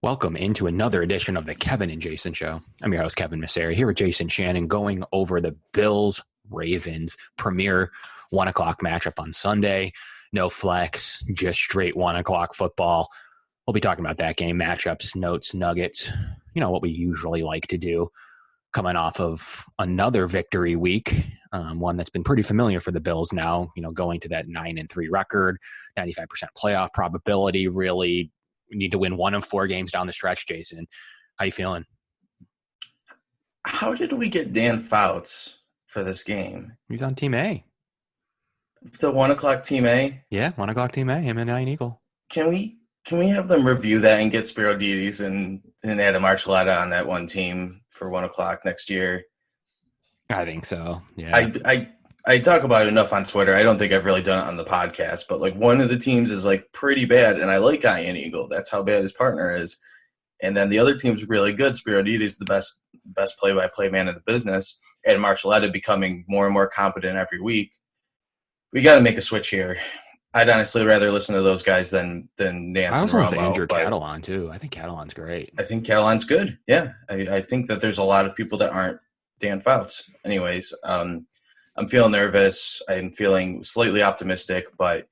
Welcome into another edition of the Kevin and Jason Show. I'm your host, Kevin Messeri, here with Jason Shannon, going over the Bills Ravens premier 1 o'clock matchup on Sunday. No flex, just straight 1 o'clock football. We'll be talking about that game, matchups, notes, nuggets, what we usually like to do. Coming off of another victory week, one that's been pretty familiar for the Bills now, going to that 9-3 record, 95% playoff probability, really. We need to win 1 of 4 games down the stretch, Jason. How you feeling? How did we get Dan Fouts for this game? He's on Team A. The 1 o'clock Team A? Yeah, 1 o'clock Team A, him and Ian Eagle. Can we have them review that and get Spiro Deides and Adam Archuleta on that one team for 1 o'clock next year? I think so, yeah. I talk about it enough on Twitter. I don't think I've really done it on the podcast, but one of the teams is pretty bad, and I like Ian Eagle. That's how bad his partner is. And then the other team's really good. Spiro Deides is the best play-by-play man in the business, and Archuleta becoming more and more competent every week. We got to make a switch here. I'd honestly rather listen to those guys than Nance. I also want to injure Catalan too. I think Catalan's great. I think Catalan's good. Yeah, I think that there's a lot of people that aren't Dan Fouts. Anyways, I'm feeling nervous. I'm feeling slightly optimistic, but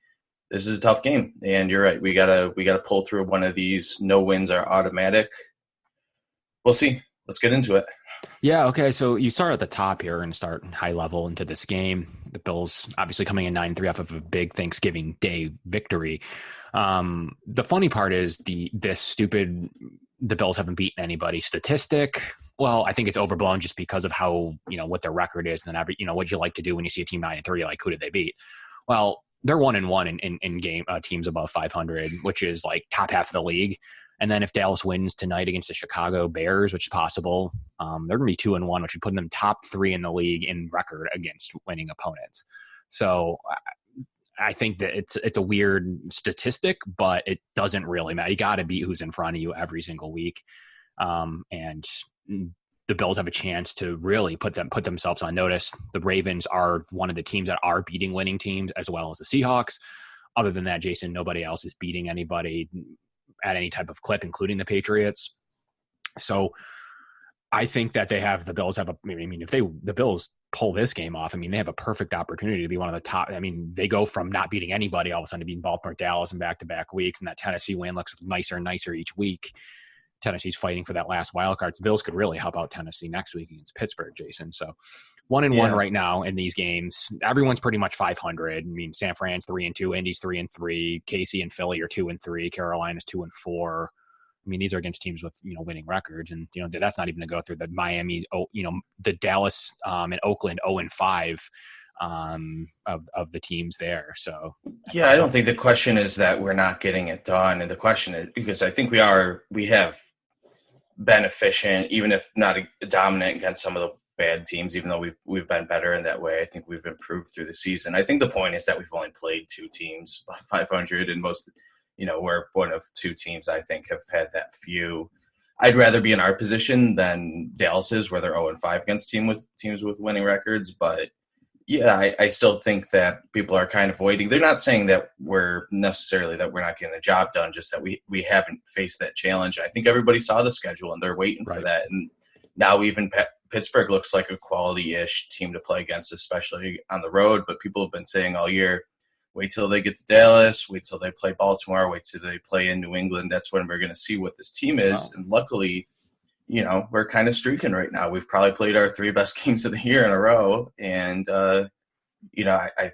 this is a tough game. And you're right. We gotta pull through one of these. No wins are automatic. We'll see. Let's get into it. Yeah, okay. So you start at the top here and start high level into this game. The Bills obviously coming in 9-3 off of a big Thanksgiving Day victory. The funny part is the Bills haven't beaten anybody statistic. Well, I think it's overblown just because of how, what their record is. And then, what you like to do when you see a team 9-3, like, who did they beat? Well, they're 1-1 in game teams above 500, which is like top half of the league. And then if Dallas wins tonight against the Chicago Bears, which is possible, they're going to be 2-1, which would put them top 3 in the league in record against winning opponents. So I think that it's a weird statistic, but it doesn't really matter. You got to beat who's in front of you every single week. And the Bills have a chance to really put themselves on notice. The Ravens are one of the teams that are beating winning teams, as well as the Seahawks. Other than that, Jason, nobody else is beating anybody at any type of clip, including the Patriots. So I think that if the Bills pull this game off, they have a perfect opportunity to be one of the top. They go from not beating anybody all of a sudden to beating Baltimore, Dallas in back-to-back weeks, and that Tennessee win looks nicer and nicer each week. Tennessee's fighting for that last wild card. The Bills could really help out Tennessee next week against Pittsburgh, Jason. So 1-1 right now in these games. Everyone's pretty much 500. San Fran's 3-2, Indy's 3-3, KC and Philly are 2-3, Carolina's 2-4. These are against teams with winning records, and that's not even to go through the Miami, the Dallas and Oakland 0-5 of the teams there. So yeah, I don't think the question is that we're not getting it done, and the question is because I think we have been efficient, even if not dominant against some of the bad teams, even though we've been better in that way. I think we've improved through the season. I think the point is that we've only played 2 teams above 500, and most, we're one of 2 teams I think have had that few. I'd rather be in our position than Dallas's, where they're 0-5 against teams with winning records. But yeah, I still think that people are kind of waiting. They're not saying that we're not getting the job done, just that we haven't faced that challenge. I think everybody saw the schedule and they're waiting for that. And now even Pittsburgh looks like a quality-ish team to play against, especially on the road. But people have been saying all year, wait till they get to Dallas, wait till they play Baltimore, wait till they play in New England. That's when we're going to see what this team is. Wow. And luckily, we're kind of streaking right now. We've probably played our 3 best games of the year in a row. And, I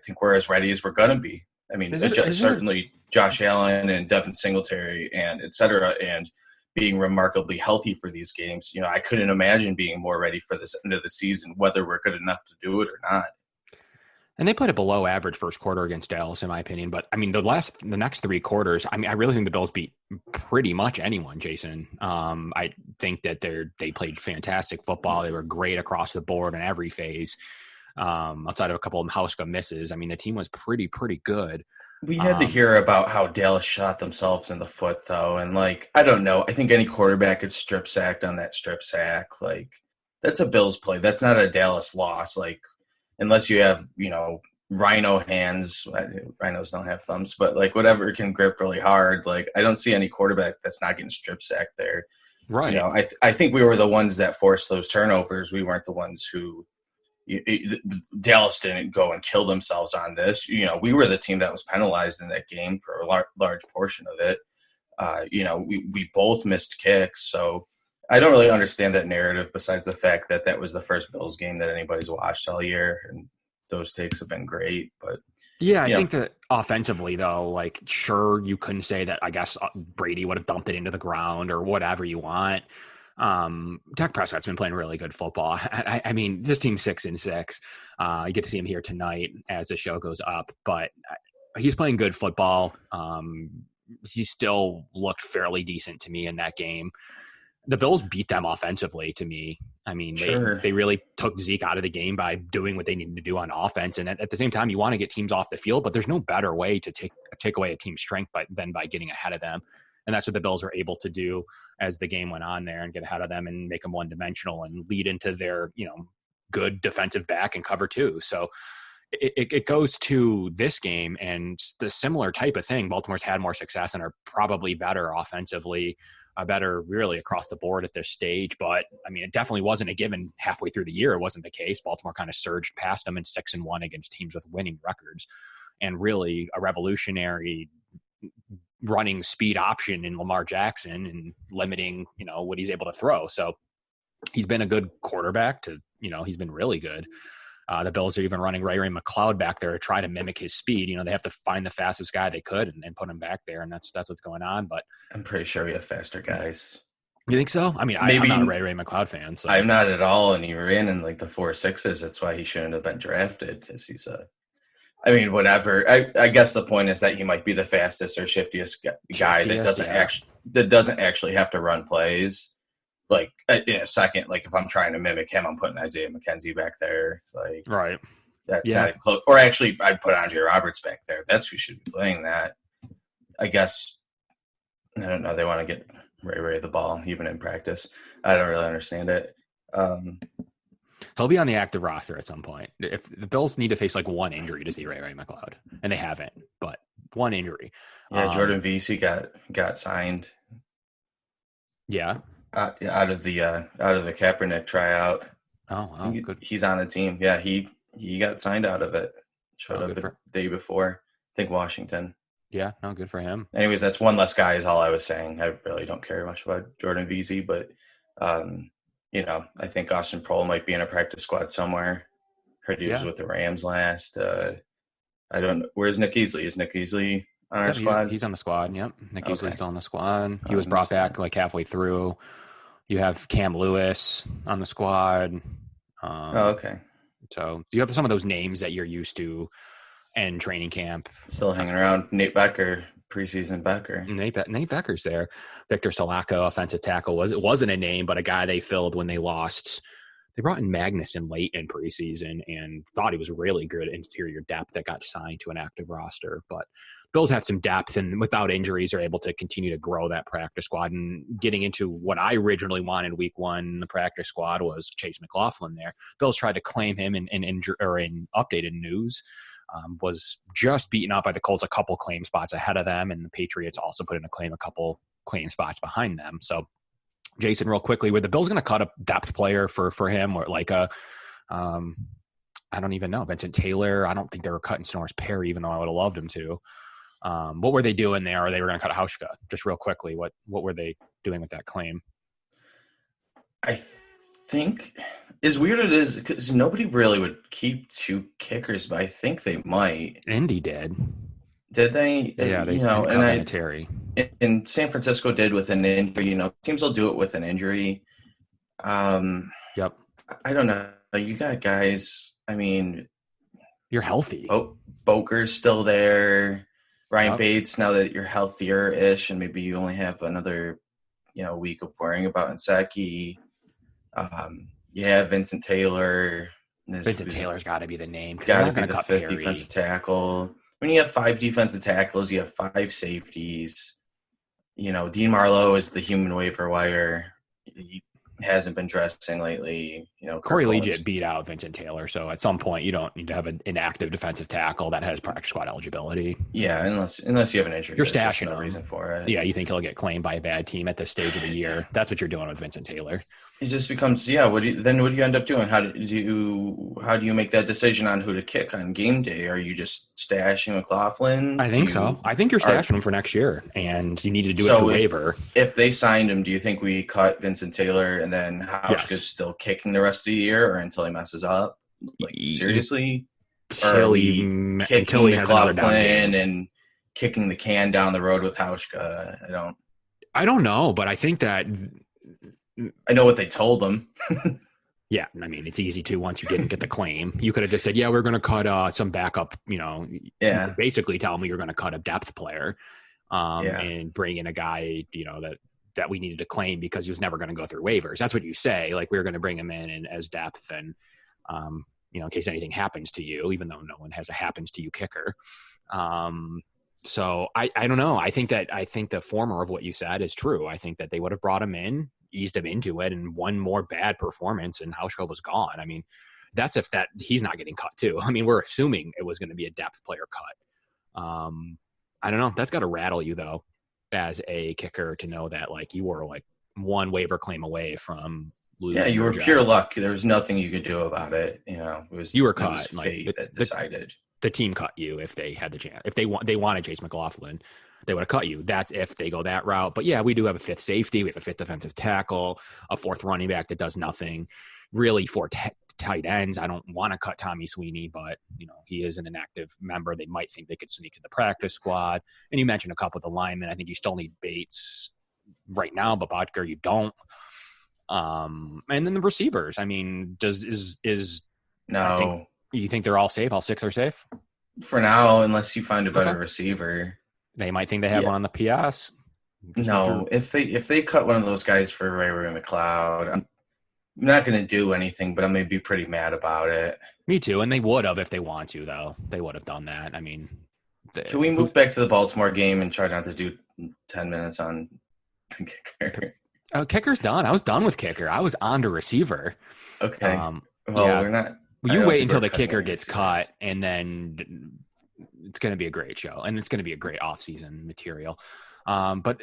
think we're as ready as we're going to be. Certainly Josh Allen and Devin Singletary and et cetera, and being remarkably healthy for these games. I couldn't imagine being more ready for this end of the season, whether we're good enough to do it or not. And they played a below average first quarter against Dallas, in my opinion. But the next 3 quarters, I really think the Bills beat pretty much anyone, Jason. I think that they played fantastic football. They were great across the board in every phase. Outside of a couple of Hauska misses, the team was pretty good. We had to hear about how Dallas shot themselves in the foot, though. And, I don't know. I think any quarterback gets strip sacked on that strip sack. That's a Bills play. That's not a Dallas loss. Unless you have, rhino hands. Rhinos don't have thumbs, but like whatever can grip really hard. Like I don't see any quarterback that's not getting strip sacked there. Right. You know, I think we were the ones that forced those turnovers. We weren't the ones who Dallas didn't go and kill themselves on this. You know, we were the team that was penalized in that game for a large portion of it. You know, we both missed kicks, so I don't really understand that narrative. Besides the fact that that was the first Bills game that anybody's watched all year, and those takes have been great. But yeah, I think that offensively, though, like, sure, you couldn't say that. I guess Brady would have dumped it into the ground or whatever you want. Dak Prescott's been playing really good football. I mean, this team's 6-6. You get to see him here tonight as the show goes up, but he's playing good football. He still looked fairly decent to me in that game. The Bills beat them offensively to me. I mean, Sure. they really took Zeke out of the game by doing what they needed to do on offense. And at the same time, you want to get teams off the field, but there's no better way to take away a team's strength than by getting ahead of them. And that's what the Bills were able to do as the game went on there and get ahead of them and make them one-dimensional and lead into their, good defensive back and cover two. So it goes to this game and the similar type of thing. Baltimore's had more success and are probably better offensively, better really across the board at this stage. But I mean, it definitely wasn't a given halfway through the year. It wasn't the case. Baltimore kind of surged past them in 6-1 against teams with winning records, and really a revolutionary running speed option in Lamar Jackson and limiting, what he's able to throw. So he's been a good quarterback he's been really good. The Bills are even running Ray McLeod back there to try to mimic his speed. They have to find the fastest guy they could and put him back there, and that's what's going on. But I'm pretty sure we have faster guys. You think so? I mean, I'm not a Ray McLeod fan. So. I'm not at all, and he ran in like the 4.6s. That's why he shouldn't have been drafted, because he's whatever. I guess the point is that he might be the fastest or shiftiest guy that doesn't actually have to run plays. Like in a second, like if I'm trying to mimic him, I'm putting Isaiah McKenzie back there. Like right, that's not close. Or actually, I'd put Andre Roberts back there. That's who should be playing that. I guess I don't know. They want to get Ray the ball even in practice. I don't really understand it. He'll be on the active roster at some point. If the Bills need to face like one injury to see Ray McLeod, and they haven't, but one injury. Yeah, Jordan Vesey got signed. Yeah. Out of the Kaepernick tryout. Oh, wow, good. He's on the team. Yeah, he got signed out of it. Showed up the day before. I think Washington. Yeah, no, good for him. Anyways, that's one less guy is all I was saying. I really don't care much about Jordan Vesey, but I think Austin Prohl might be in a practice squad somewhere. Heard he was with the Rams last. I don't know. Where's Nick Easley? Is Nick Easley on our squad? He's on the squad. Yep. Nick Easley's still on the squad. He was brought back like halfway through. You have Cam Lewis on the squad. Okay. So do you have some of those names that you're used to in training camp? Still hanging around. Nate Becker, preseason Becker. Nate Becker's there. Victor Salako, offensive tackle, wasn't a name, but a guy they filled when they lost. They brought in Magnuson late in preseason and thought he was really good interior depth that got signed to an active roster. But Bills have some depth, and without injuries are able to continue to grow that practice squad. And getting into what I originally wanted week one, the practice squad was Chase McLaughlin there. Bills tried to claim him in updated news. Was just beaten out by the Colts a couple claim spots ahead of them, and the Patriots also put in a couple claim spots behind them. So Jason, real quickly, were the Bills going to cut a depth player for him, or like I don't even know, Vincent Taylor? I don't think they were cutting Snorris Perry, even though I would have loved him to. What were they doing there? Or they were going to cut Hauschka? Just real quickly, what were they doing with that claim? I think, as weird it is, because nobody really would keep two kickers, but I think they might. Indy did. Did they? Yeah, they and Terry. And San Francisco did with an injury. Teams will do it with an injury. Yep. I don't know. You got guys. I mean, you're healthy. Boker's still there. Ryan Bates. Now that you're healthier-ish, and maybe you only have another, week of worrying about Insaki. Vincent Taylor. Vincent Taylor's got to be the name. Got to be the fifth defensive tackle. When you have 5 defensive tackles, you have 5 safeties. Dean Marlowe is the human waiver wire. hasn't been dressing lately. Corey Kirk Legit Cohen's. beat out Vincent Taylor, so at some point you don't need to have an active defensive tackle that has practice squad eligibility. Yeah, unless you have an injury, You're there's just stashing no him. reason for it. Yeah, you think he'll get claimed by a bad team at this stage of the year. That's what you're doing with Vincent Taylor. It just becomes, yeah. What do you end up doing? How do you make that decision on who to kick on game day? Are you just stashing McLaughlin? I think so. I think you're stashing him for next year, and you need to do it through waiver. If they signed him, do you think we cut Vincent Taylor and then Hauschka's still kicking the rest of the year, or until he messes up? Like, seriously? Or are we kicking McLaughlin and kicking the can down the road with Hauschka? I don't know, but I think that I know what they told him. Yeah, I mean, it's easy to once you get the claim. You could have just said, "Yeah, we're going to cut some backup." Yeah. Basically, tell me you're going to cut a depth player, and bring in a guy, that we needed to claim because he was never going to go through waivers. That's what you say. Like, we're going to bring him in as depth, and in case anything happens to you, even though no one has a happens to you kicker. So I don't know. I think the former of what you said is true. I think that they would have brought him in, eased him into it, and one more bad performance and Hauschka was gone. I mean, that's if he's not getting cut too. I mean, we're assuming it was going to be a depth player cut. I don't know. That's got to rattle you though, as a kicker, to know that like you were like one waiver claim away from losing. Yeah, you were pure luck. There was nothing you could do about it. You were cut. It was fate that decided. The team cut you if they had the chance. If they wanted Chase McLaughlin, they would have cut you. That's if they go that route. But yeah, we do have a fifth safety. We have a fifth defensive tackle, a fourth running back that does nothing. Really, four tight ends. I don't want to cut Tommy Sweeney, but he is an inactive member. They might think they could sneak to the practice squad. And you mentioned a couple of the linemen. I think you still need Bates right now, but Butker you don't. And then the receivers. I mean, no. You think they're all safe? All six are safe? For now, unless you find a better receiver. They might think they have one on the PS. No, if they cut one of those guys for Ray McLeod, I'm not going to do anything, but I'm going to be pretty mad about it. Me too, and they would have if they want to, though. They would have done that. I mean, can we move back to the Baltimore game and try not to do 10 minutes on the kicker? Kicker's done. I was done with kicker. I was on to receiver. Okay. We're not. You wait until the kicker gets cut, and then it's going to be a great show, and it's going to be a great off-season material. But,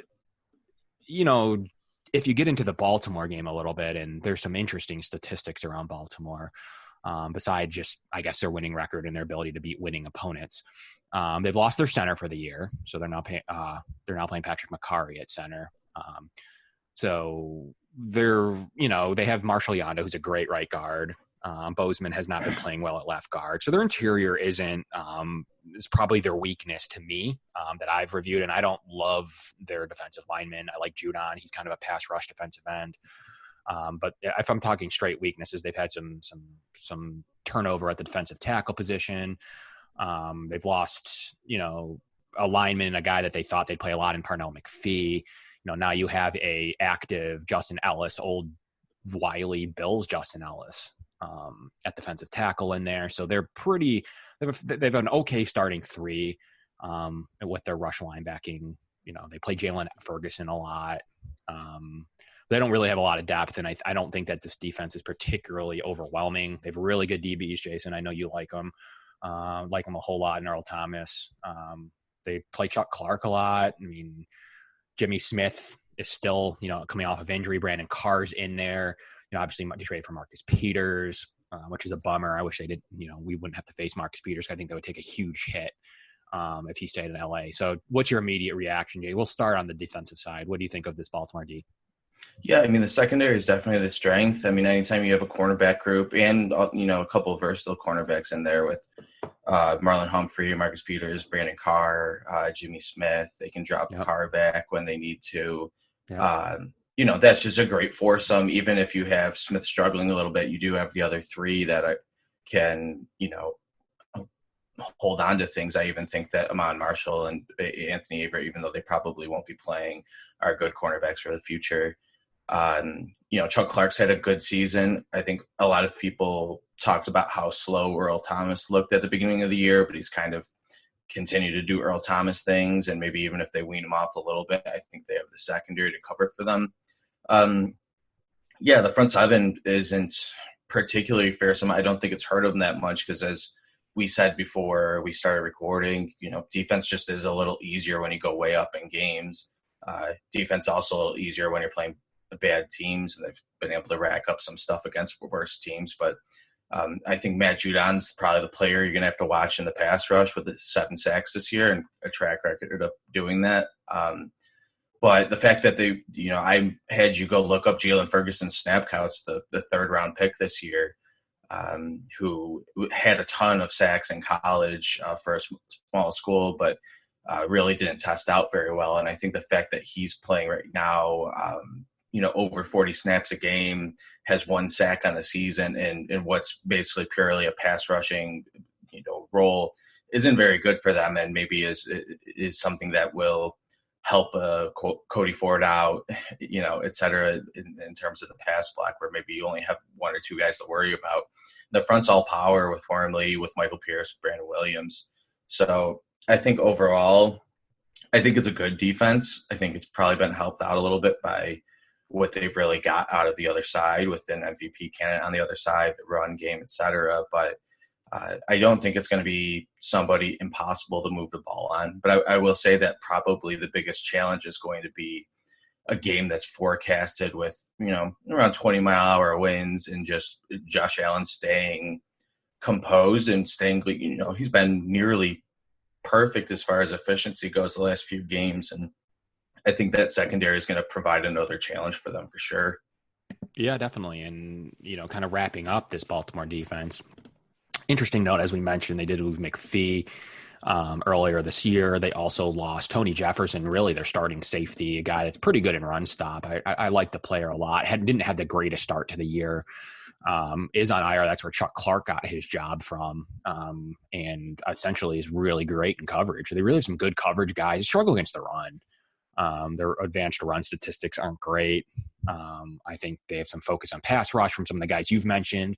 if you get into the Baltimore game a little bit, and there's some interesting statistics around Baltimore, besides just, I guess, their winning record and their ability to beat winning opponents. They've lost their center for the year, so they're now playing Patrick McCarry at center. So they have Marshall Yanda, who's a great right guard. Bozeman has not been playing well at left guard. So their interior is probably their weakness to me that I've reviewed. And I don't love their defensive linemen. I like Judon. He's kind of a pass rush defensive end. But if I'm talking straight weaknesses, they've had some turnover at the defensive tackle position. They've lost, a lineman and a guy that they thought they'd play a lot in Parnell McPhee. Now you have a active Justin Ellis, old wily Bills Justin Ellis. At defensive tackle in there. So they're they've an okay starting three with their rush linebacking. They play Jalen Ferguson a lot. They don't really have a lot of depth, and I don't think that this defense is particularly overwhelming. They have really good DBs, Jason. I know you like them. Like them a whole lot, and Earl Thomas. They play Chuck Clark a lot. I mean, Jimmy Smith is still, coming off of injury. Brandon Carr's in there. Obviously they traded for Marcus Peters, which is a bummer. I wish they did, we wouldn't have to face Marcus Peters. I think that would take a huge hit if he stayed in LA. So what's your immediate reaction, Jay? We'll start on the defensive side. What do you think of this Baltimore D? Yeah, I mean, the secondary is definitely the strength. I mean, anytime you have a cornerback group and, a couple of versatile cornerbacks in there with Marlon Humphrey, Marcus Peters, Brandon Carr, Jimmy Smith, they can drop the Carr back when they need to. That's just a great foursome. Even if you have Smith struggling a little bit, you do have the other three that can, hold on to things. I even think that Amon Marshall and Anthony Avery, even though they probably won't be playing, are good cornerbacks for the future. Chuck Clark's had a good season. I think a lot of people talked about how slow Earl Thomas looked at the beginning of the year, but he's kind of continued to do Earl Thomas things. And maybe even if they wean him off a little bit, I think they have the secondary to cover for them. Yeah, the front seven isn't particularly fearsome. I don't think it's hurt them that much because, as we said before we started recording, defense just is a little easier when you go way up in games. Defense also a little easier when you're playing bad teams, and they've been able to rack up some stuff against worse teams. But I think Matt Judon's probably the player you're going to have to watch in the pass rush with the 7 sacks this year and a track record of doing that. But the fact that I had you go look up Jalen Ferguson's snap counts, the third round pick this year, who had a ton of sacks in college for a small school, but really didn't test out very well. And I think the fact that he's playing right now, over 40 snaps a game, has 1 sack on the season, and what's basically purely a pass rushing, role, isn't very good for them, and maybe is something that will help Cody Ford out, et cetera, in terms of the pass block, where maybe you only have 1 or 2 guys to worry about. The front's all power with Wormley, with Michael Pierce, Brandon Williams. So I think overall, I think it's a good defense. I think it's probably been helped out a little bit by what they've really got out of the other side with an MVP candidate on the other side, the run game, et cetera. But I don't think it's going to be somebody impossible to move the ball on. But I will say that probably the biggest challenge is going to be a game that's forecasted with, around 20-mile-an-hour winds, and just Josh Allen staying composed and staying, he's been nearly perfect as far as efficiency goes the last few games. And I think that secondary is going to provide another challenge for them for sure. Yeah, definitely. And, kind of wrapping up this Baltimore defense, interesting note, as we mentioned, they did lose McPhee earlier this year. They also lost Tony Jefferson, really their starting safety, a guy that's pretty good in run stop. I like the player a lot. Didn't have the greatest start to the year. Is on IR. That's where Chuck Clark got his job from, and essentially is really great in coverage. They really have some good coverage guys. Struggle against the run. Their advanced run statistics aren't great. I think they have some focus on pass rush from some of the guys you've mentioned.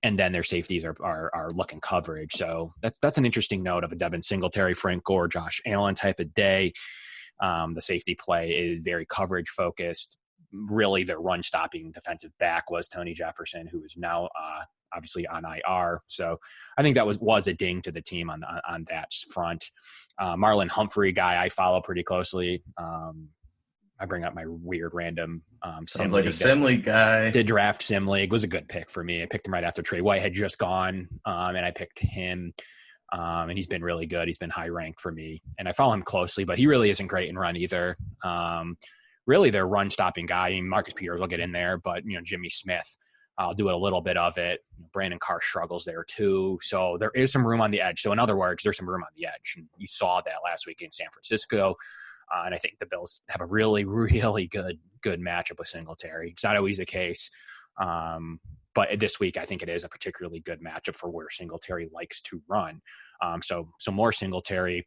And then their safeties are looking coverage. So that's an interesting note of a Devin Singletary, Frank Gore, Josh Allen type of day. The safety play is very coverage focused. Really, their run stopping defensive back was Tony Jefferson, who is now obviously on IR. So I think that was a ding to the team on that front. Marlon Humphrey, guy I follow pretty closely. I bring up my weird random Sounds like a sim league guy. Did draft sim league, was a good pick for me. I picked him right after Trey White had just gone, and I picked him. And he's been really good. He's been high ranked for me, and I follow him closely. But he really isn't great in run either. Really, their run stopping guy. I mean, Marcus Peters will get in there, but Jimmy Smith, I'll do a little bit of it. Brandon Carr struggles there too. So there is some room on the edge. So in other words, there's some room on the edge. And you saw that last week in San Francisco. And I think the Bills have a really, really good matchup with Singletary. It's not always the case. But this week, I think it is a particularly good matchup for where Singletary likes to run. So more Singletary,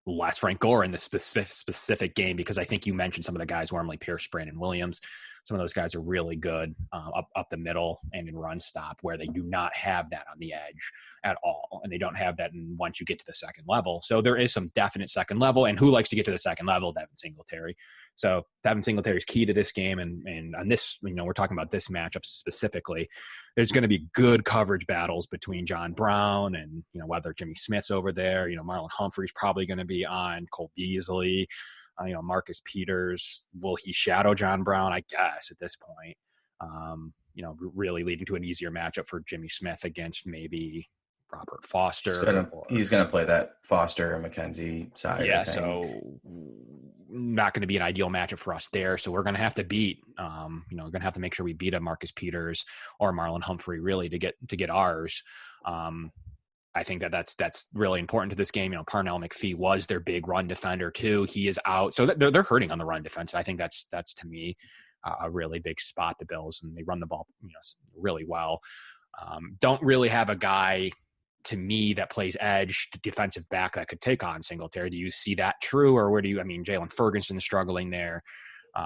less Frank Gore in the specific game, because I think you mentioned some of the guys, Wormley, Pierce, Brandon Williams. Some of those guys are really good up the middle and in run stop, where they do not have that on the edge at all. And they don't have that once you get to the second level. So there is some definite second level. And who likes to get to the second level? Devin Singletary. So Devin Singletary is key to this game. And on this, we're talking about this matchup specifically. There's going to be good coverage battles between John Brown and, whether Jimmy Smith's over there. Marlon Humphrey's probably going to be on, Cole Beasley. Marcus Peters, will he shadow John Brown? I guess at this point, really leading to an easier matchup for Jimmy Smith against maybe Robert Foster. He's going to play that Foster and McKenzie side. Yeah, so not going to be an ideal matchup for us there. So we're going to have to beat, we're going to have to make sure we beat a Marcus Peters or Marlon Humphrey really to get ours. I think that's really important to this game. Parnell McPhee was their big run defender too. He is out, so they're hurting on the run defense. I think that's to me a really big spot. The Bills, and they run the ball really well. Don't really have a guy to me that plays edge defensive back that could take on Singletary. Do you see that true, or where do you? Jalen Ferguson is struggling there.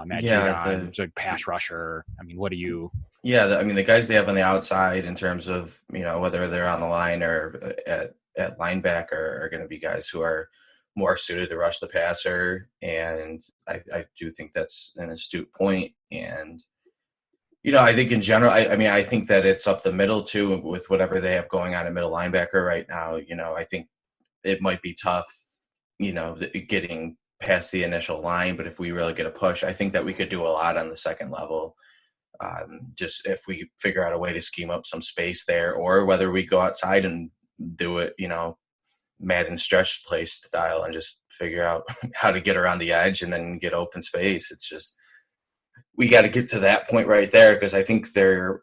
Matt Judon, a pass rusher. What do you? Yeah, the guys they have on the outside in terms of, whether they're on the line or at linebacker are going to be guys who are more suited to rush the passer. And I do think that's an astute point. And I think in general, I mean, I think that it's up the middle too with whatever they have going on at middle linebacker right now. I think it might be tough, getting past the initial line, but if we really get a push, I think that we could do a lot on the second level. Just if we figure out a way to scheme up some space there, or whether we go outside and do it, Madden stretch play style and just figure out how to get around the edge and then get open space. It's just, we got to get to that point right there, because I think they're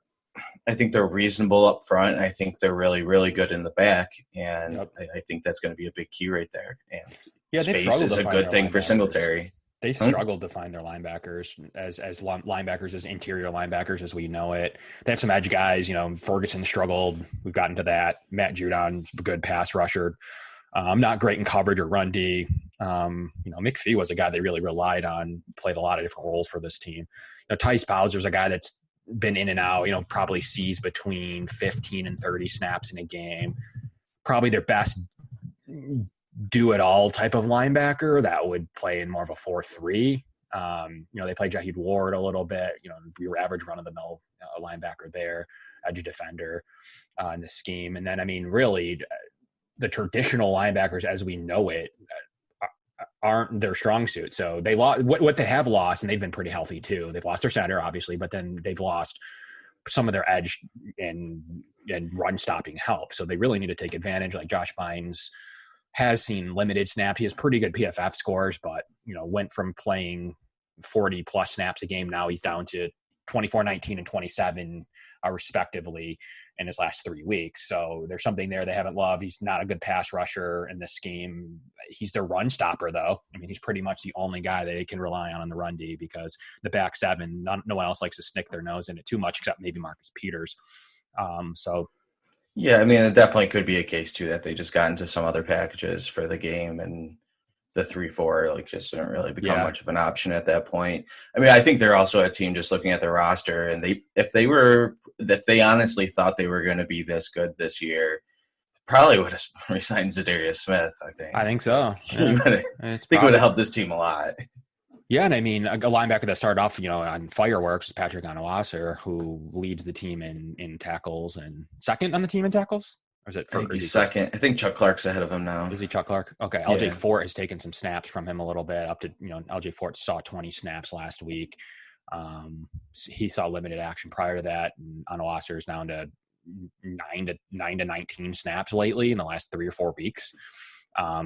reasonable up front. I think they're really, really good in the back, and Yep. I think that's going to be a big key right there. And Yeah, space is a good thing for Singletary. They struggled to find their linebackers as linebackers, as interior linebackers as we know it. They have some edge guys. Ferguson struggled. We've gotten to that. Matt Judon's a good pass rusher. Not great in coverage or run D. McPhee was a guy they really relied on, played a lot of different roles for this team. Tice Bowser's a guy that's been in and out, probably sees between 15 and 30 snaps in a game. Probably their best do-it-all type of linebacker that would play in more of a 4-3. They play Jaheed Ward a little bit. Your average run-of-the-mill linebacker there, edge defender in the scheme. And then, really, the traditional linebackers as we know it aren't their strong suit. So they lost what they have lost, and they've been pretty healthy too. They've lost their center, obviously, but then they've lost some of their edge and run stopping help. So they really need to take advantage. Like Josh Bynes has seen limited snaps. He has pretty good PFF scores, but went from playing 40 plus snaps a game. Now he's down to 24, 19, and 27 respectively in his last 3 weeks. So there's something there they haven't loved. He's not a good pass rusher in this scheme. He's their run stopper, though. He's pretty much the only guy they can rely on the run D, because the back seven, no one else likes to snick their nose in it too much, except maybe Marcus Peters. Yeah, it definitely could be a case too that they just got into some other packages for the game, and the 3-4 just didn't really become much of an option at that point. I think they're also a team, just looking at their roster, and if they honestly thought they were going to be this good this year, probably would have re-signed Zadarius Smith. I think so. Yeah. I think it would have helped this team a lot. Yeah, and a linebacker that started off, on fireworks is Patrick Onwuasor, who leads the team in tackles and second on the team in tackles. Or is it first? He's second. I think Chuck Clark's ahead of him now. Is he Chuck Clark? Okay. Yeah. LJ Fort has taken some snaps from him a little bit, up to, LJ Fort saw 20 snaps last week. He saw limited action prior to that. And Onwuasor is down to 9 to 19 snaps lately in the last 3 or 4 weeks.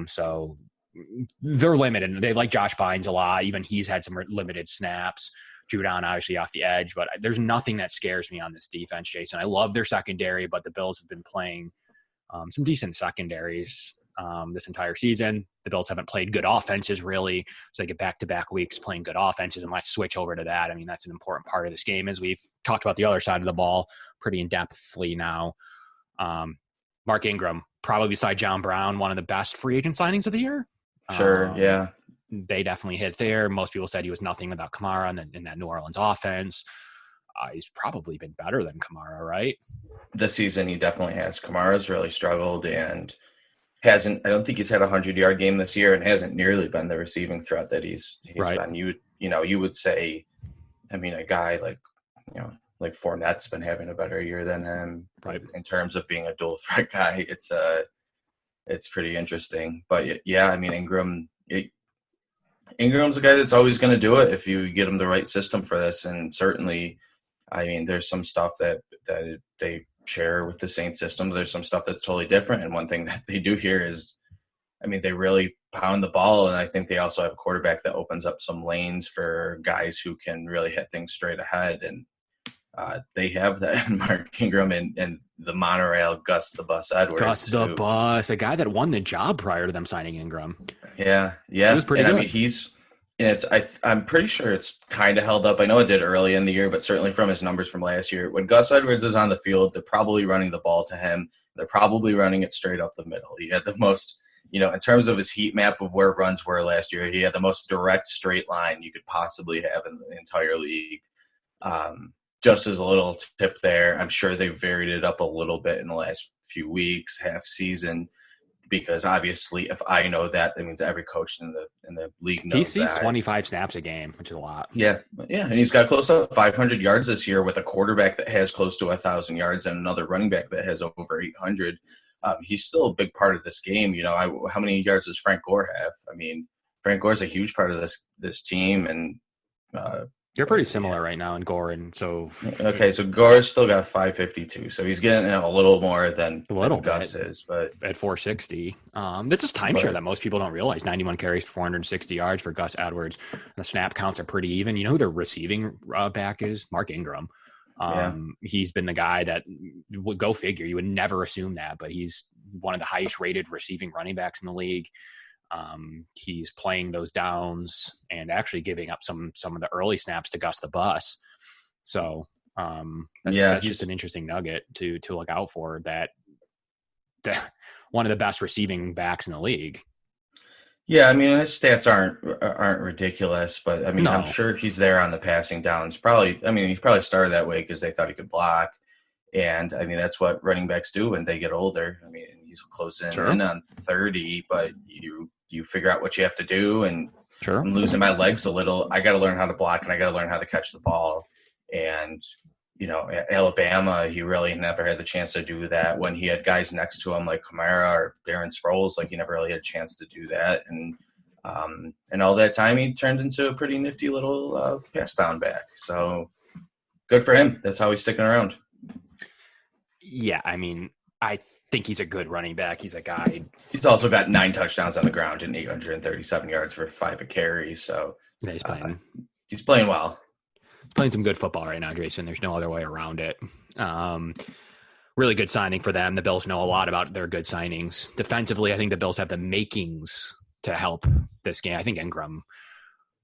So they're limited. They like Josh Bynes a lot. Even he's had some limited snaps. Judon obviously off the edge, but there's nothing that scares me on this defense, Jason. I love their secondary, but the Bills have been playing some decent secondaries this entire season. The Bills haven't played good offenses, really. So they get back-to-back weeks playing good offenses, and let's switch over to that. That's an important part of this game, as we've talked about the other side of the ball pretty in-depthly now. Mark Ingram, probably beside John Brown, one of the best free agent signings of the year. Sure, yeah. They definitely hit there. Most people said he was nothing without Kamara in that New Orleans offense. He's probably been better than Kamara, right? This season, he definitely has. Kamara's really struggled and I don't think he's had a 100-yard game this year, and hasn't nearly been the receiving threat that he's right. been. You would say, a guy like Fournette's been having a better year than him, right? In terms of being a dual threat guy. It's pretty interesting. But yeah, Ingram's a guy that's always going to do it if you get him the right system for this. And certainly, there's some stuff that they share with the Saints system. There's some stuff that's totally different. And one thing that they do here is, they really pound the ball. And I think they also have a quarterback that opens up some lanes for guys who can really hit things straight ahead. And they have that in Mark Ingram and the monorail Gus the Bus Edwards. Gus the Bus, a guy that won the job prior to them signing Ingram. Yeah. He was pretty good. I'm pretty sure it's kind of held up. I know it did early in the year, but certainly from his numbers from last year, when Gus Edwards is on the field, they're probably running the ball to him. They're probably running it straight up the middle. He had the most, in terms of his heat map of where runs were last year, he had the most direct straight line you could possibly have in the entire league. Just as a little tip there, I'm sure they've varied it up a little bit in the last few weeks, half season. because obviously if I know that, that means every coach in the league knows He sees that. 25 snaps a game, which is a lot. Yeah, and he's got close to 500 yards this year with a quarterback that has close to 1,000 yards and another running back that has over 800. He's still a big part of this game. How many yards does Frank Gore have? I mean, Frank Gore's a huge part of this team, and You're pretty similar right now in Gore, and so so Gore's still got 552, so he's getting a little more than Gus is, but at 460, that's just timeshare that most people don't realize. 91 carries, 460 yards for Gus Edwards. The snap counts are pretty even. You know who their receiving back is? Mark Ingram. He's been the guy that would go figure. You would never assume that, but he's one of the highest rated receiving running backs in the league. He's playing those downs and actually giving up some of the early snaps to Gus the Bus. So that's just an interesting nugget to look out for. That one of the best receiving backs in the league. Yeah, I mean his stats aren't ridiculous, but I mean I'm sure he's there on the passing downs. He probably started that way because they thought he could block. And I mean, that's what running backs do when they get older. I mean, he's closing in on 30, but you figure out what you have to do. And I'm losing my legs a little. I got to learn how to block, and I got to learn how to catch the ball. And, at Alabama, he really never had the chance to do that. When he had guys next to him like Kaiir or Darren Sproles, he never really had a chance to do that. And all that time, he turned into a pretty nifty little pass down back. So good for him. That's how he's sticking around. Yeah, I mean, I think he's a good running back. He's a guy. He's also got 9 touchdowns on the ground and 837 yards for 5 a carry. So yeah, he's playing well. Playing some good football right now, Jason. There's no other way around it. Really good signing for them. The Bills know a lot about their good signings. Defensively, I think the Bills have the makings to help this game. I think Ingram,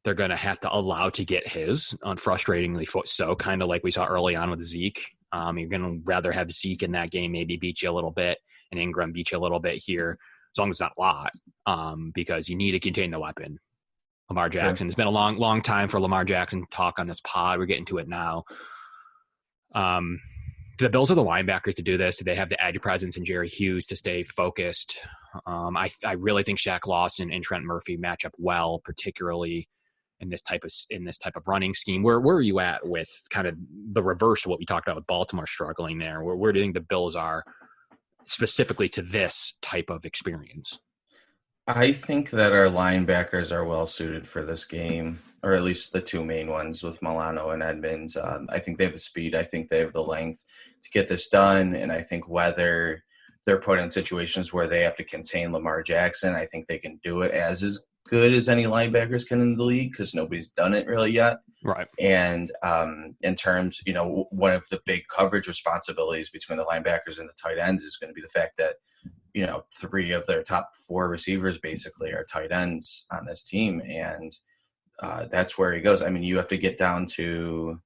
they're going to have to allow to get his unfrustratingly so, kind of like we saw early on with Zeke. You're going to rather have Zeke in that game maybe beat you a little bit and Ingram beat you a little bit here, as long as it's not a lot, because you need to contain the weapon. Lamar Jackson. It's been a long time for Lamar Jackson talk on this pod. We're getting to it now. Do the Bills have the linebackers to do this? Do they have the edge presence in Jerry Hughes to stay focused? I really think Shaq Lawson and Trent Murphy match up well, particularly in this type of running scheme. Where are you at with kind of the reverse of what we talked about with Baltimore struggling there? Where do you think the Bills are specifically to this type of experience? I think that our linebackers are well suited for this game, or at least the two main ones with Milano and Edmonds. I think they have the speed. I think they have the length to get this done. And I think whether they're put in situations where they have to contain Lamar Jackson, I think they can do it as good as any linebackers can in the league, because nobody's done it really yet. Right. And in terms, one of the big coverage responsibilities between the linebackers and the tight ends is going to be the fact that, 3 of their top 4 receivers basically are tight ends on this team. And that's where he goes. I mean, you have to get down to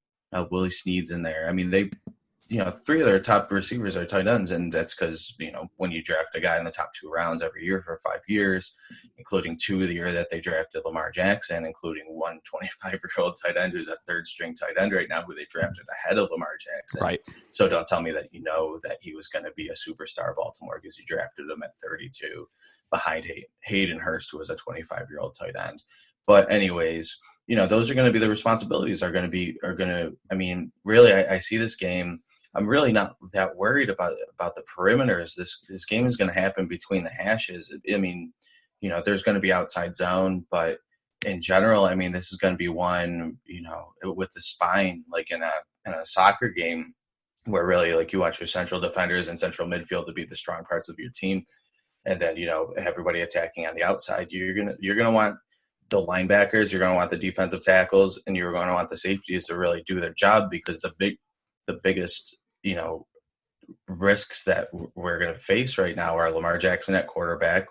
Willie Snead's in there. I mean, 3 of their top receivers are tight ends, and that's because, when you draft a guy in the top 2 rounds every year for 5 years, including 2 of the year that they drafted Lamar Jackson, including one 25-year-old tight end who's a third-string tight end right now who they drafted ahead of Lamar Jackson. Right. So don't tell me that that he was going to be a superstar Baltimore because you drafted him at 32 behind Hayden Hurst, who was a 25-year-old tight end. But anyways, those are going to be the responsibilities I mean, really, I see this game. I'm really not that worried about the perimeters. This game is going to happen between the hashes. I mean, there's going to be outside zone, but in general, I mean, this is going to be one, with the spine, like in a soccer game, where really, like, you want your central defenders and central midfield to be the strong parts of your team, and then everybody attacking on the outside. You're gonna want the linebackers, you're going to want the defensive tackles, and you're going to want the safeties to really do their job, because the biggest risks that we're going to face right now are Lamar Jackson at quarterback,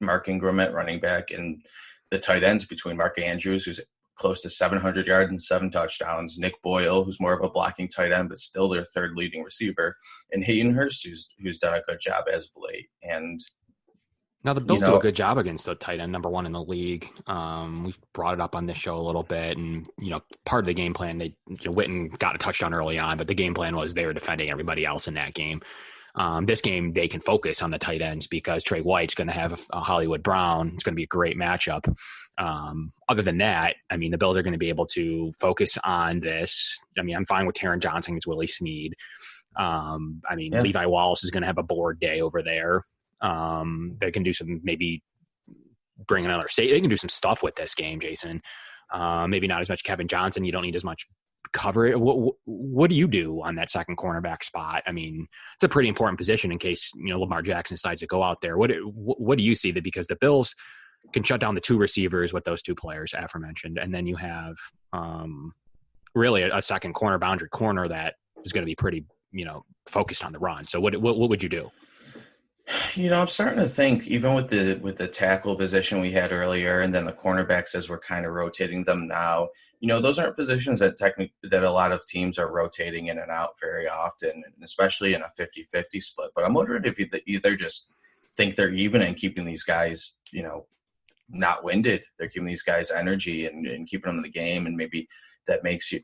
Mark Ingram at running back, and the tight ends between Mark Andrews, who's close to 700 yards and 7 touchdowns, Nick Boyle, who's more of a blocking tight end but still their third leading receiver, and Hayden Hurst, who's done a good job as of late. And now the Bills do a good job against the tight end number 1 in the league. We've brought it up on this show a little bit, and part of the game plan, Witten got a touchdown early on, but the game plan was they were defending everybody else in that game. This game, they can focus on the tight ends because Trey White's going to have a Hollywood Brown. It's going to be a great matchup. Other than that, I mean, the Bills are going to be able to focus on this. I mean, I'm fine with Taron Johnson against Willie Snead. Levi Wallace is going to have a board day over there. They can do some, maybe bring another state. They can do some stuff with this game, Jason. Maybe not as much Kevin Johnson. You don't need as much cover. What do you do on that second cornerback spot? I mean, it's a pretty important position in case, Lamar Jackson decides to go out there. What do you see that, because the Bills can shut down the two receivers with those two players aforementioned, and then you have really a second corner, boundary corner that is going to be pretty, focused on the run. So what would you do? I'm starting to think, even with the tackle position we had earlier, and then the cornerbacks as we're kind of rotating them now, those aren't positions that a lot of teams are rotating in and out very often, especially in a 50-50 split. But I'm wondering if either just think they're even and keeping these guys, not winded. They're giving these guys energy and keeping them in the game, and maybe that makes you,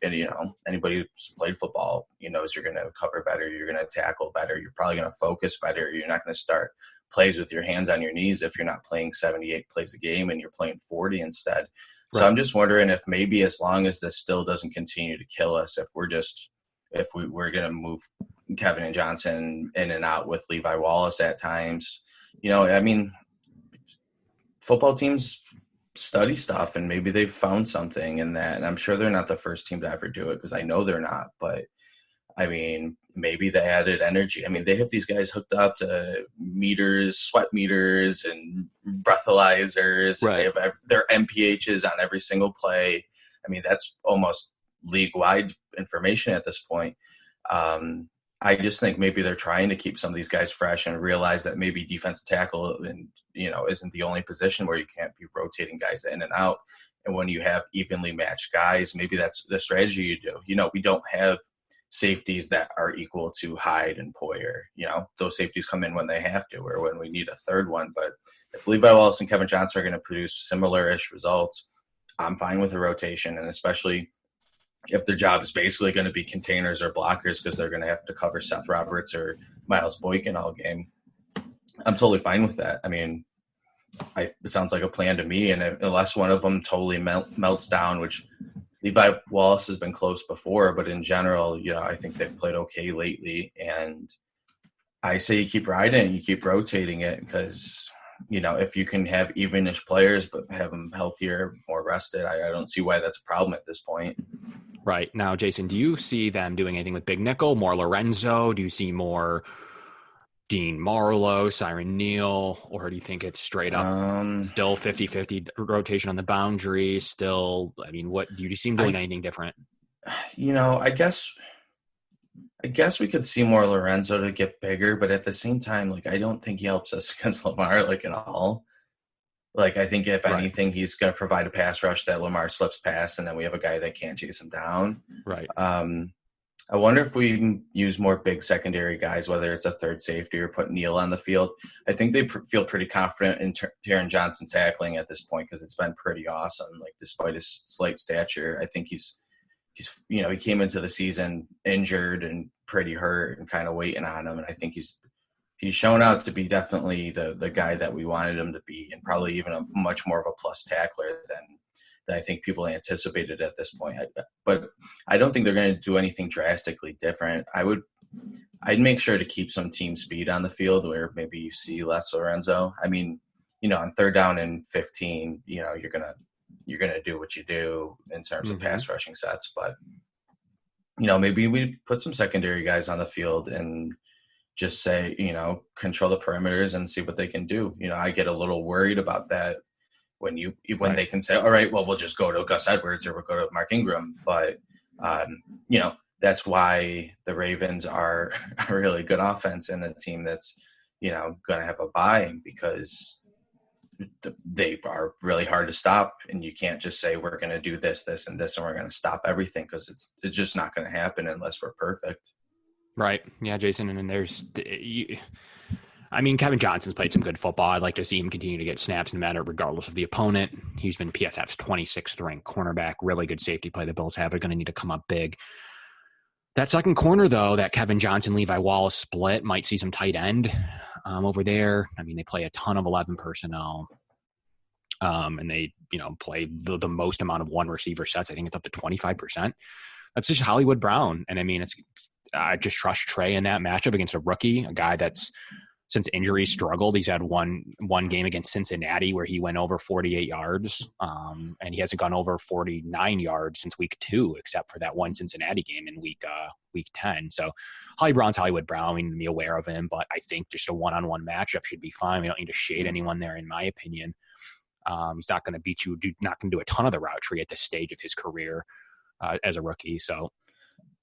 anybody who's played football, knows you're going to cover better, you're going to tackle better, you're probably going to focus better, you're not going to start plays with your hands on your knees if you're not playing 78 plays a game and you're playing 40 instead. So I'm just wondering if maybe, as long as this still doesn't continue to kill us, if we're going to move Kevin and Johnson in and out with Levi Wallace at times. Football teams study stuff, and maybe they've found something in that. And I'm sure they're not the first team to ever do it, because I know they're not. But maybe the added energy. They have these guys hooked up to meters, sweat meters, and breathalyzers. Right. And they have their MPHs on every single play. That's almost league-wide information at this point. I just think maybe they're trying to keep some of these guys fresh and realize that maybe defensive tackle isn't the only position where you can't be rotating guys in and out. And when you have evenly matched guys, maybe that's the strategy you do. We don't have safeties that are equal to Hyde and Poyer. Those safeties come in when they have to, or when we need a third one. But if Levi Wallace and Kevin Johnson are going to produce similar-ish results, I'm fine with a rotation, and especially if their job is basically going to be containers or blockers because they're going to have to cover Seth Roberts or Miles Boykin all game. I'm totally fine with that. It sounds like a plan to me, and unless one of them totally melts down, which Levi Wallace has been close before, but in general, I think they've played okay lately, and I say you keep riding it, you keep rotating it, because if you can have evenish players but have them healthier, more rested, I don't see why that's a problem at this point. Right. Now, Jason, do you see them doing anything with Big Nickel, more Lorenzo? Do you see more Dean Marlowe, Siren Neal, or do you think it's straight up still 50-50 rotation on the boundary? Still, what do you see them doing anything different? I guess we could see more Lorenzo to get bigger, but at the same time, I don't think he helps us against Lamar at all. I think if anything, he's going to provide a pass rush that Lamar slips past, and then we have a guy that can't chase him down. Right. I wonder if we can use more big secondary guys, whether it's a third safety or put Neal on the field. I think they feel pretty confident in Taron Johnson tackling at this point, because it's been pretty awesome. Despite his slight stature, I think he's he came into the season injured and pretty hurt and kind of waiting on him, and I think he's shown out to be definitely the guy that we wanted him to be, and probably even a much more of a plus tackler than I think people anticipated at this point. But I don't think they're going to do anything drastically different. I'd make sure to keep some team speed on the field where maybe you see less Lorenzo. On third down and 15, you're gonna do what you do in terms of pass rushing sets. But maybe we put some secondary guys on the field and just say, control the perimeters and see what they can do. I get a little worried about that when they can say, all right, well, we'll just go to Gus Edwards or we'll go to Mark Ingram. But, that's why the Ravens are a really good offense and a team that's, going to have a bye, because they are really hard to stop. And you can't just say, we're going to do this, this, and this, and we're going to stop everything, because it's just not going to happen unless we're perfect. Right. Yeah, Jason. And then there's, Kevin Johnson's played some good football. I'd like to see him continue to get snaps no matter, regardless of the opponent. He's been PFF's 26th ranked cornerback. Really good safety play the Bills have. They're going to need to come up big. That second corner, though, that Kevin Johnson, Levi Wallace split might see some tight end over there. I mean, they play a ton of 11 personnel. And they, play the most amount of one receiver sets. I think it's up to 25%. That's just Hollywood Brown. And I mean, I just trust Trey in that matchup against a rookie, a guy that's since injuries struggled. He's had one game against Cincinnati where he went over 48 yards. And he hasn't gone over 49 yards since week 2, except for that one Cincinnati game in week 10. So Hollywood Brown, we need to be aware of him, but I think just a one-on-one matchup should be fine. We don't need to shade anyone there, in my opinion. He's not going to beat you, not going to do a ton of the route tree at this stage of his career as a rookie. So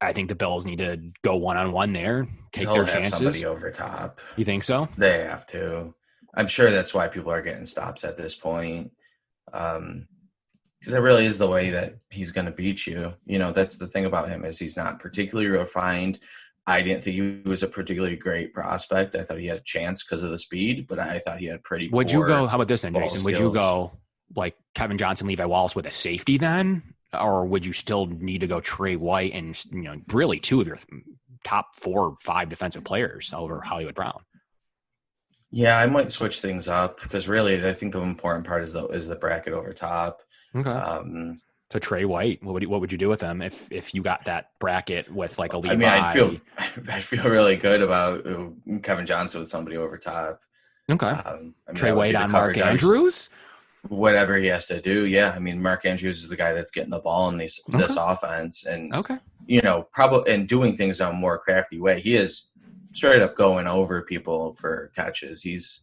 I think the Bills need to go one-on-one there, take their chances. Somebody over top. You think so? They have to. I'm sure that's why people are getting stops at this point. Because it really is the way that he's going to beat you. That's the thing about him, is he's not particularly refined. I didn't think he was a particularly great prospect. I thought he had a chance because of the speed, but I thought he had pretty Would you go, how about this then, Jason? skills. Would you go like Kevin Johnson, Levi Wallace with a safety then? Or would you still need to go Trey White and, really 2 of your top 4 or 5 defensive players over Hollywood Brown? Yeah, I might switch things up because really I think the important part is the bracket over top. Okay. So Trey White, what would you do with him if you got that bracket with like a Levi? I mean, I feel really good about Kevin Johnson with somebody over top. Okay. Trey White on Mark Andrews? Whatever he has to do. Yeah. I mean, Mark Andrews is the guy that's getting the ball in this offense and, probably and doing things in a more crafty way. He is straight up going over people for catches. He's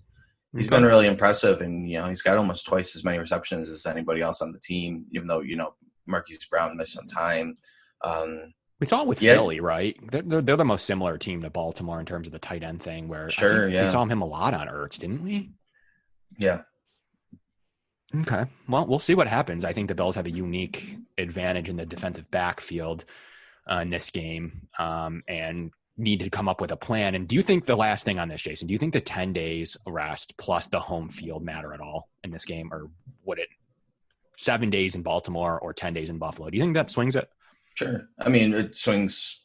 been really impressive, and he's got almost twice as many receptions as anybody else on the team, even though Marquise Brown missed some time. We saw it with Philly, right? They're the most similar team to Baltimore in terms of the tight end thing. Where we saw him a lot on Ertz, didn't we? Yeah. Okay. Well, we'll see what happens. I think the Bills have a unique advantage in the defensive backfield in this game, and need to come up with a plan. And do you think the last thing on this, Jason, do you think the 10 days rest plus the home field matter at all in this game, or would it 7 days in Baltimore or 10 days in Buffalo? Do you think that swings it? Sure. I mean, it swings.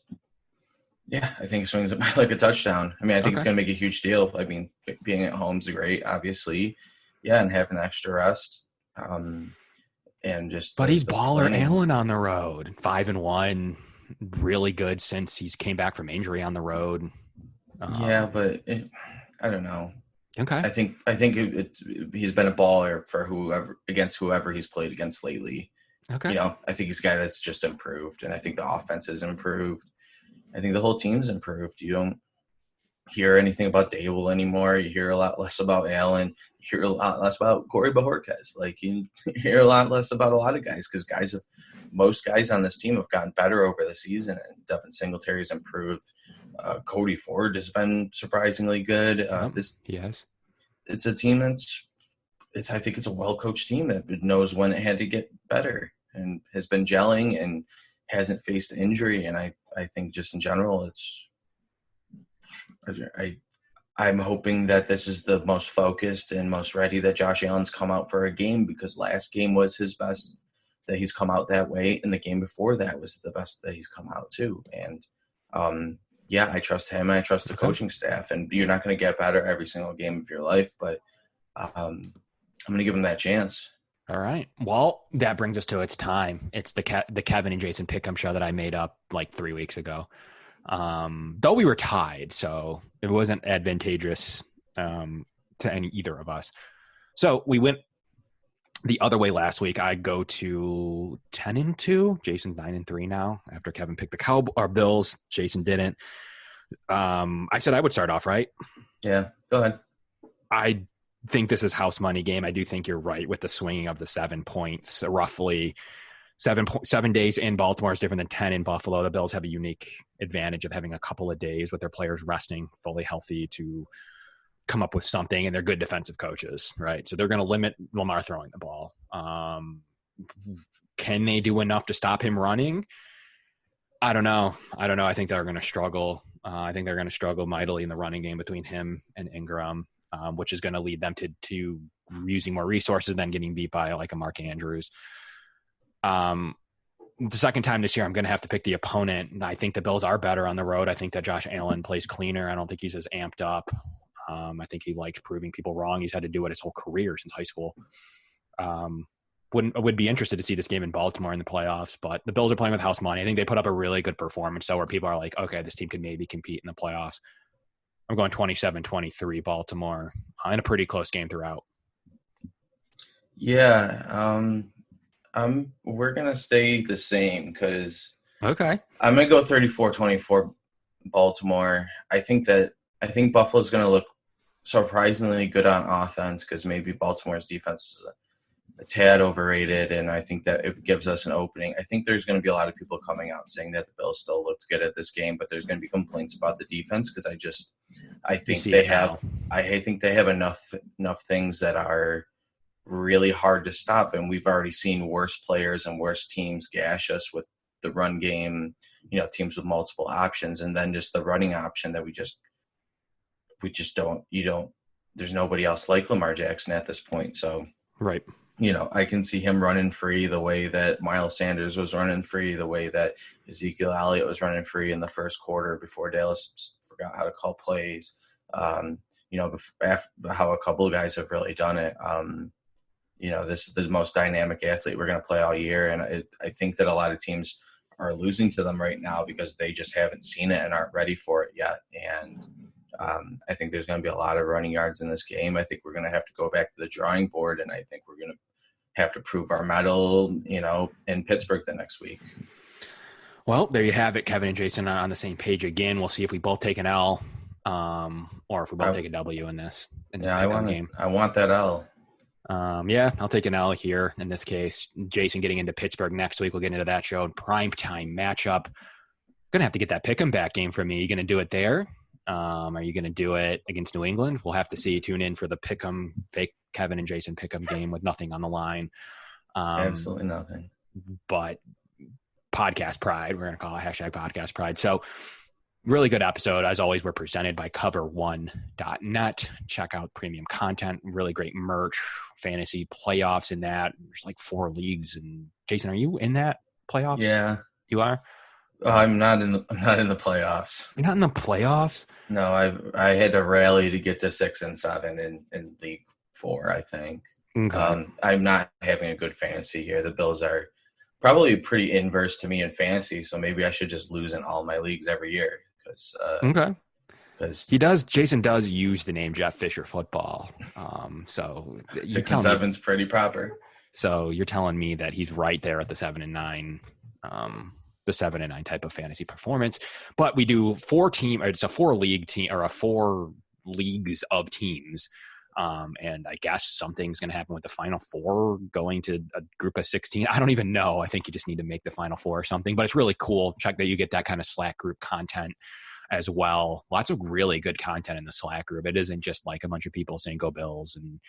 Yeah, I think it swings it by like a touchdown. I mean, I think it's going to make a huge deal. I mean, being at home is great, obviously. Yeah, and having extra rest. And just. But he's baller Allen on the road, 5-1. Really good since he's came back from injury on the road. Yeah, but I don't know. Okay. I think he's been a baller for whoever he's played against lately. Okay. I think he's a guy that's just improved, and I think the offense has improved. I think the whole team's improved. You don't hear anything about Dable anymore. You hear a lot less about Allen. You hear a lot less about Corey Bajorquez. Like, you hear a lot less about a lot of guys because most guys on this team have gotten better over the season, and Devin Singletary's improved. Cody Ford has been surprisingly good. Yes, it's a team I think it's a well-coached team that knows when it had to get better and has been gelling and hasn't faced injury. And I think just in general, I'm hoping that this is the most focused and most ready that Josh Allen's come out for a game, because last game was his best that he's come out that way, and the game before that was the best that he's come out too. And I trust him. I trust the coaching staff. And you're not going to get better every single game of your life, but I'm going to give him that chance. All right. Well, that brings us to its time. It's the Kevin and Jason Pick'em show that I made up like 3 weeks ago. Though we were tied, so it wasn't advantageous to either of us. So we went the other way last week. I go to 10-2. Jason's 9-3 now after Kevin picked the Bills. Jason didn't. I said I would start off, right? Yeah, go ahead. I think this is house money game. I do think you're right with the swinging of the 7 points. Roughly 7 days in Baltimore is different than 10 in Buffalo. The Bills have a unique advantage of having a couple of days with their players resting, fully healthy, to come up with something, and they're good defensive coaches, right? So they're going to limit Lamar throwing the ball. Can they do enough to stop him running? I don't know. I think they're going to struggle. I think they're going to struggle mightily in the running game between him and Ingram, which is going to lead them to using more resources than getting beat by like a Mark Andrews. the second time this year, I'm going to have to pick the opponent. I think the Bills are better on the road. I think that Josh Allen plays cleaner. I don't think he's as amped up. I think he likes proving people wrong. He's had to do it his whole career since high school. Would be interested to see this game in Baltimore in the playoffs, but the Bills are playing with house money. I think they put up a really good performance, so where people are like, okay, this team could maybe compete in the playoffs. I'm going 27-23 Baltimore in a pretty close game throughout. Yeah, we're going to stay the same because okay, I'm going to go 34-24 Baltimore. I think Buffalo's going to look surprisingly good on offense because maybe Baltimore's defense is a tad overrated, and I think that it gives us an opening. I think there's going to be a lot of people coming out saying that the Bills still looked good at this game, but there's going to be complaints about the defense because I think they have enough things that are really hard to stop, and we've already seen worse players and worse teams gash us with the run game, teams with multiple options, and then just the running option that we just don't, there's nobody else like Lamar Jackson at this point. So, right. I can see him running free the way that Miles Sanders was running free, the way that Ezekiel Elliott was running free in the first quarter before Dallas forgot how to call plays. How a couple of guys have really done it. This is the most dynamic athlete we're going to play all year. And I think that a lot of teams are losing to them right now because they just haven't seen it and aren't ready for it yet. And I think there's going to be a lot of running yards in this game. I think we're going to have to go back to the drawing board, and I think we're going to have to prove our mettle, in Pittsburgh the next week. Well, there you have it. Kevin and Jason are on the same page again. We'll see if we both take an L, or if we both take a W in this game. I want that L. I'll take an L here in this case. Jason getting into Pittsburgh next week. We'll get into that show. Primetime matchup. Going to have to get that pick'em back game from me. You going to do it there? Are you going to do it against New England? We'll have to see. Tune in for the pick'em, fake Kevin and Jason pick'em game with nothing on the line. Absolutely nothing. But podcast pride, we're going to call it #podcast pride. So really good episode. As always, we're presented by cover1.net. Check out premium content, really great merch, fantasy playoffs in that. There's like 4 leagues. And Jason, are you in that playoffs? Yeah. You are? I'm not in the playoffs. You're not in the playoffs? No, I had to rally to get to 6 and 7 in League 4, I think. Okay. I'm not having a good fantasy year. The Bills are probably pretty inverse to me in fantasy, so maybe I should just lose in all my leagues every year. Because Jason does use the name Jeff Fisher football. So 6 and 7's pretty proper. So you're telling me that he's right there at the 7 and 9. The 7 and 9 type of fantasy performance, but we do 4 league team or 4 leagues of teams. And I guess something's going to happen with the final 4 going to a group of 16. I don't even know. I think you just need to make the final 4 or something, but it's really cool. Check that you get that kind of Slack group content as well. Lots of really good content in the Slack group. It isn't just like a bunch of people saying go Bills and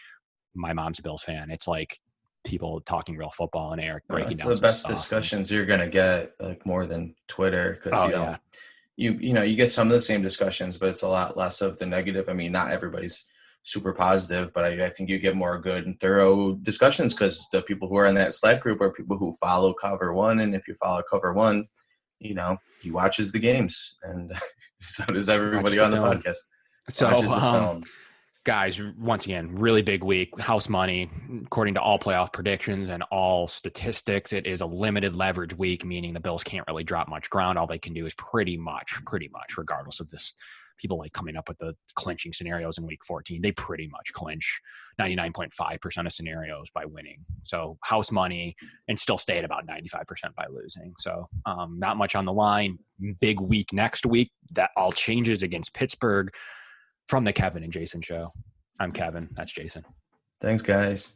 my mom's a Bills fan. It's like people talking real football and Eric breaking down the best discussions you're going to get, like more than Twitter. Cause you get some of the same discussions, but it's a lot less of the negative. I mean, not everybody's super positive, but I think you get more good and thorough discussions because the people who are in that Slack group are people who follow Cover One. And if you follow Cover One, he watches the games, and so does everybody on the podcast. So, guys, once again, really big week. House money, according to all playoff predictions and all statistics, it is a limited leverage week, meaning the Bills can't really drop much ground. All they can do is pretty much, regardless of this, people like coming up with the clinching scenarios in week 14, they pretty much clinch 99.5% of scenarios by winning. So house money and still stay at about 95% by losing. So not much on the line. Big week next week. That all changes against Pittsburgh. From the Kevin and Jason show, I'm Kevin. That's Jason. Thanks, guys.